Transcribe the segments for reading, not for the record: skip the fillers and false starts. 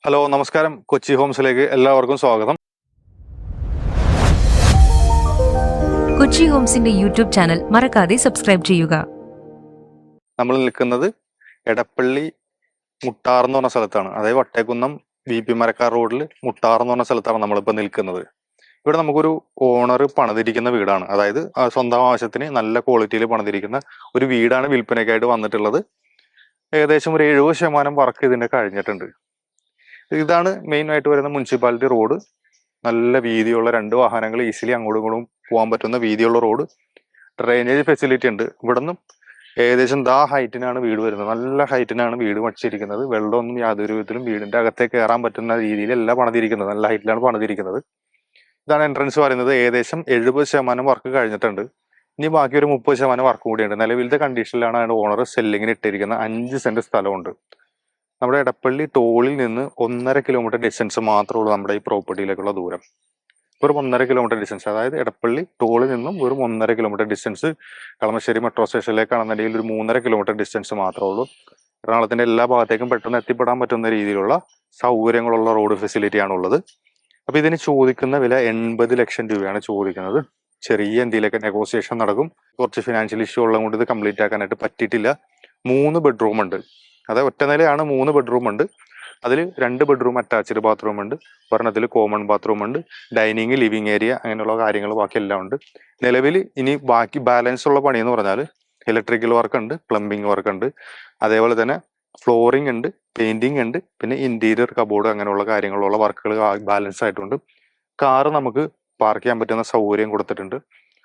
Hello നമസ്കാരം, കൊച്ചി ഹോംസിലേക്ക് എല്ലാവർക്കും സ്വാഗതം. കൊച്ചി ഹോംസിന്റെ യൂട്യൂബ് ചാനൽ മറക്കാതെ സബ്സ്ക്രൈബ് ചെയ്യുക. നമ്മൾ നിൽക്കുന്നത് എടപ്പള്ളി മുട്ടാർ എന്ന് പറഞ്ഞ സ്ഥലത്താണ്. അതായത് വട്ടേക്കുന്നം BP മരക്കാർ റോഡിൽ മുട്ടാർ എന്ന് പറഞ്ഞ സ്ഥലത്താണ് നമ്മളിപ്പോൾ നിൽക്കുന്നത്. ഇവിടെ നമുക്കൊരു ഓണർ പണിതിരിക്കുന്ന വീടാണ്. അതായത് സ്വന്തം ആവശ്യത്തിന് നല്ല ക്വാളിറ്റിയിൽ പണിതിരിക്കുന്ന ഒരു വീടാണ് വിൽപ്പനയ്ക്കായിട്ട് വന്നിട്ടുള്ളത്. ഏകദേശം ഒരു 70% വർക്ക് ഇതിന്റെ കഴിഞ്ഞിട്ടുണ്ട്. ഇതാണ് മെയിൻ ആയിട്ട് വരുന്ന മുനിസിപ്പാലിറ്റി റോഡ്. നല്ല വീതിയുള്ള 2 വാഹനങ്ങൾ ഈസിലി അങ്ങോട്ടും ഇങ്ങോട്ടും പോകാൻ പറ്റുന്ന വീതിയുള്ള റോഡ്. ഡ്രെയിനേജ് ഫെസിലിറ്റി ഉണ്ട്. ഇവിടെ നിന്നും ഏകദേശം ഹൈറ്റിനാണ് വീട് വരുന്നത്. നല്ല ഹൈറ്റിനാണ് വീട് വച്ചിരിക്കുന്നത്. വെള്ളമൊന്നും യാതൊരു വിധത്തിലും വീടിന്റെ അകത്തേക്ക് കയറാൻ പറ്റുന്ന രീതിയിലല്ല പണിതിരിക്കുന്നത്. നല്ല ഹൈറ്റിലാണ് പണിതിരിക്കുന്നത്. ഇതാണ് എൻട്രൻസ് പറയുന്നത്. ഏകദേശം 70% വർക്ക് കഴിഞ്ഞിട്ടുണ്ട്. ഇനി ബാക്കി ഒരു 30% വർക്ക് കൂടിയുണ്ട്. നിലവിലത്തെ കണ്ടീഷനിലാണ് ഓണർ സെല്ലിങ്ങിന് ഇട്ടിരിക്കുന്നത്. 5 സെന്റ് സ്ഥലമുണ്ട്. നമ്മുടെ എടപ്പള്ളി ടോളിൽ നിന്ന് 1.5 കിലോമീറ്റർ ഡിസ്റ്റൻസ് മാത്രമേ ഉള്ളൂ നമ്മുടെ ഈ പ്രോപ്പർട്ടിയിലേക്കുള്ള ദൂരം. ഒരു 1.5 കിലോമീറ്റർ ഡിസ്റ്റൻസ്, അതായത് എടപ്പള്ളി ടോളിൽ നിന്നും ഒരു 1.5 കിലോമീറ്റർ ഡിസ്റ്റൻസ്. കളമശ്ശേരി മെട്രോ സ്റ്റേഷനിലേക്കാണെന്നുണ്ടെങ്കിൽ ഒരു 3.5 കിലോമീറ്റർ ഡിസ്റ്റൻസ് മാത്രമേ ഉള്ളൂ. എറണാകുളത്തിന്റെ എല്ലാ ഭാഗത്തേക്കും പെട്ടെന്ന് എത്തിപ്പെടാൻ പറ്റുന്ന രീതിയിലുള്ള സൗകര്യങ്ങളുള്ള റോഡ് ഫെസിലിറ്റിയാണ് ഉള്ളത്. അപ്പൊ ഇതിന് ചോദിക്കുന്ന വില 80 ലക്ഷം രൂപയാണ് ചോദിക്കുന്നത്. ചെറിയ എന്തെങ്കിലുമൊക്കെ നെഗോസിയേഷൻ നടക്കും. കുറച്ച് ഫിനാൻഷ്യൽ ഇഷ്യൂ ഉള്ളത് കൊണ്ട് ഇത് കംപ്ലീറ്റ് ആക്കാനായിട്ട് പറ്റിയിട്ടില്ല. 3 ബെഡ്റൂം ഉണ്ട്. അതായത് ഒറ്റ നിലയാണ്. 3 ബെഡ്റൂം ഉണ്ട്. അതിൽ 2 ബെഡ്റൂം അറ്റാച്ച്ഡ് ബാത്റൂം ഉണ്ട്. ഒരെണ്ണത്തിൽ കോമൺ ബാത്റൂം ഉണ്ട്. ഡൈനിങ്, ലിവിങ് ഏരിയ, അങ്ങനെയുള്ള കാര്യങ്ങൾ ബാക്കി എല്ലാം ഉണ്ട്. നിലവിൽ ഇനി ബാക്കി ബാലൻസ് ഉള്ള പണി എന്ന് പറഞ്ഞാൽ ഇലക്ട്രിക്കൽ വർക്ക് ഉണ്ട്, പ്ലംബിംഗ് വർക്ക് ഉണ്ട്, അതേപോലെ തന്നെ ഫ്ലോറിംഗ് ഉണ്ട്, പെയിന്റിംഗ് ഉണ്ട്, പിന്നെ ഇന്റീരിയർ കബോർഡ്, അങ്ങനെയുള്ള കാര്യങ്ങളുള്ള വർക്കുകൾ ബാലൻസ് ആയിട്ടുണ്ട്. കാറ് നമുക്ക് പാർക്ക് ചെയ്യാൻ പറ്റുന്ന സൗകര്യം കൊടുത്തിട്ടുണ്ട്.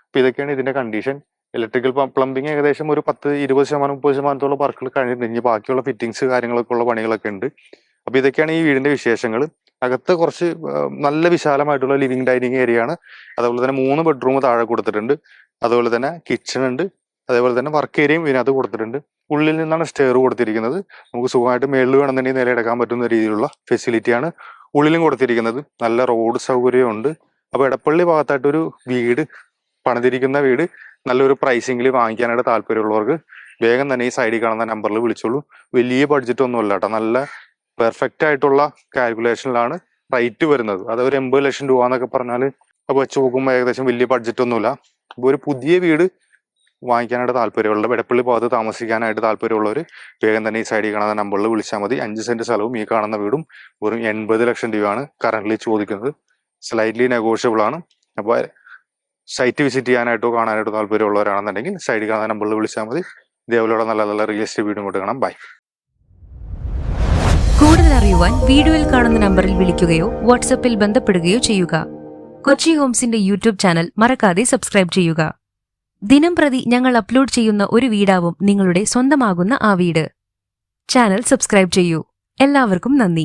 അപ്പൊ ഇതൊക്കെയാണ് ഇതിന്റെ കണ്ടീഷൻ. ഇലക്ട്രിക്കൽ പ്ലംബിംഗ് ഏകദേശം ഒരു 10-20% 30% വർക്കുകൾ കഴിഞ്ഞിട്ടുണ്ട്. ഇനി ബാക്കിയുള്ള ഫിറ്റിംഗ്സ് കാര്യങ്ങളൊക്കെ ഉള്ള പണികളൊക്കെ ഉണ്ട്. അപ്പൊ ഇതൊക്കെയാണ് ഈ വീടിന്റെ വിശേഷങ്ങൾ. അകത്ത് കുറച്ച് നല്ല വിശാലമായിട്ടുള്ള ലിവിങ് ഡൈനിങ് ഏരിയ ആണ്. അതുപോലെ തന്നെ 3 ബെഡ്റൂം താഴെ കൊടുത്തിട്ടുണ്ട്. അതുപോലെ തന്നെ കിച്ചൺ ഉണ്ട്. അതേപോലെ തന്നെ വർക്ക് ഏരിയയും ഇതിനകത്ത് കൊടുത്തിട്ടുണ്ട്. ഉള്ളിൽ നിന്നാണ് സ്റ്റെയർ കൊടുത്തിരിക്കുന്നത്. നമുക്ക് സുഖമായിട്ട് മേളിൽ വേണമെന്നുണ്ടെങ്കിൽ നിലയെടുക്കാൻ പറ്റുന്ന രീതിയിലുള്ള ഫെസിലിറ്റിയാണ് ഉള്ളിലും കൊടുത്തിരിക്കുന്നത്. നല്ല റോഡ് സൗകര്യമുണ്ട്. അപ്പൊ എടപ്പള്ളി ഭാഗത്തായിട്ടൊരു വീട് പണിതിരിക്കുന്ന വീട് നല്ലൊരു പ്രൈസിംഗിൽ വാങ്ങിക്കാനായിട്ട് താല്പര്യമുള്ളവർക്ക് വേഗം തന്നെ ഈ സൈഡിൽ കാണുന്ന നമ്പറിൽ വിളിച്ചോളൂ. വലിയ ബഡ്ജറ്റ് ഒന്നും അല്ല കേട്ടോ. നല്ല പെർഫെക്റ്റ് ആയിട്ടുള്ള കാൽക്കുലേഷനിലാണ് റേറ്റ് വരുന്നത്. അത് ഒരു 80 ലക്ഷം രൂപ എന്നൊക്കെ പറഞ്ഞാൽ അപ്പൊ വെച്ച് നോക്കുമ്പോൾ ഏകദേശം വലിയ ബഡ്ജറ്റ് ഒന്നുമില്ല. അപ്പൊ ഒരു പുതിയ വീട് വാങ്ങിക്കാനായിട്ട് താല്പര്യമുള്ള, എടപ്പള്ളി ഭാഗത്ത് താമസിക്കാനായിട്ട് താല്പര്യമുള്ളവർ വേഗം തന്നെ ഈ സൈഡിൽ കാണുന്ന നമ്പറിൽ വിളിച്ചാൽ മതി. 5 സെന്റ് സ്ഥലവും ഈ കാണുന്ന വീടും വെറും 80 ലക്ഷം രൂപയാണ് കറന്റ്ലി ചോദിക്കുന്നത്. സ്ലൈറ്റ്ലി നെഗോഷ്യബിൾ ആണ്. അപ്പൊ സൈറ്റ് വിസിറ്റ് ചെയ്യാനായിട്ടോ കാണാനായിട്ടോ താല്പര്യമുള്ളവരാണെന്നുണ്ടെങ്കിൽ സൈഡിൽ കാണുന്ന നമ്പറിൽ വിളിച്ചാൽ മതി. ഇതേപോലെയുള്ള നല്ല നല്ല റിയൽ എസ്റ്റേറ്റ് വീഡിയോ കൊണ്ട് കാണാം. ബൈ. കൂടുതൽ അറിയുവാൻ വീഡിയോയിൽ കാണുന്ന നമ്പറിൽ വിളിക്കുകയോ വാട്സപ്പിൽ ബന്ധപ്പെടുകയോ ചെയ്യുക. കൊച്ചി ഹോംസിന്റെ യൂട്യൂബ് ചാനൽ മറക്കാതെ സബ്സ്ക്രൈബ് ചെയ്യുക. ദിനം പ്രതി ഞങ്ങൾ അപ്ലോഡ് ചെയ്യുന്ന ഒരു വീടാവും നിങ്ങളുടെ സ്വന്തമാകുന്ന ആ വീട്. ചാനൽ സബ്സ്ക്രൈബ് ചെയ്യൂ. എല്ലാവർക്കും നന്ദി.